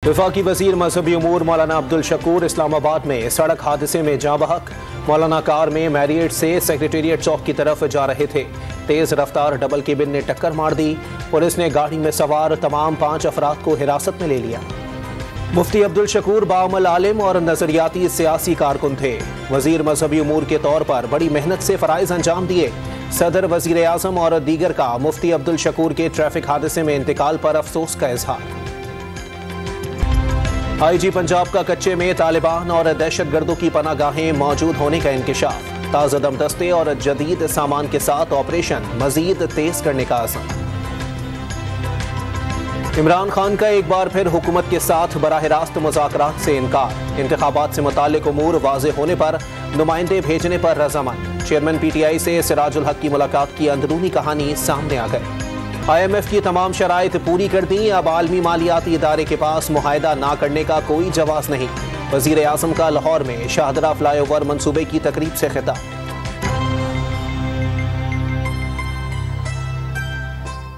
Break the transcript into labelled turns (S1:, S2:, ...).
S1: वफाकी वजीर मजहबी उमूर मौलाना अब्दुल शकूर इस्लामाबाद में सड़क हादसे में जाँ बहक। मौलाना कार में मैरियट से सेक्रेटेरिएट चौक की तरफ जा रहे थे। तेज रफ्तार डबल केबिन ने टक्कर मार दी। पुलिस ने गाड़ी में सवार तमाम 5 अफराद को हिरासत में ले लिया। मुफ्ती अब्दुल शकूर बाअमल आलिम और नजरियाती सियासी कारकुन थे। वजीर मजहबी उमूर के तौर पर बड़ी मेहनत से फराइज अंजाम दिए। सदर, वजीर आजम और दीगर का मुफ्ती अब्दुल शकूर के ट्रैफिक हादसे में इंतकाल पर अफसोस का इजहार। IG पंजाब का कच्चे में तालिबान और दहशतगर्दों की पनागाहें मौजूद होने का इंकिशाफ। ताज़ा दम दस्ते और जदीद सामान के साथ ऑपरेशन मजीद तेज करने का आज़म। इमरान खान का एक बार फिर हुकूमत के साथ बराह रास्त मुज़ाकरात से इनकार। इंतखाबात से मुताल्लिक उमूर वाज़े होने पर नुमाइंदे भेजने पर रज़ामंद। चेयरमैन PTI से सिराजुल हक की मुलाकात की अंदरूनी कहानी सामने आ गई। IMF की तमाम शराइत पूरी कर दी। अब आलमी मालियाती इदारे के पास मुआहदा ना करने का कोई जवाब नहीं। वजीर आज़म का लाहौर में शाहदरा फ्लाईओवर मंसूबे की तकरीब से खिताब।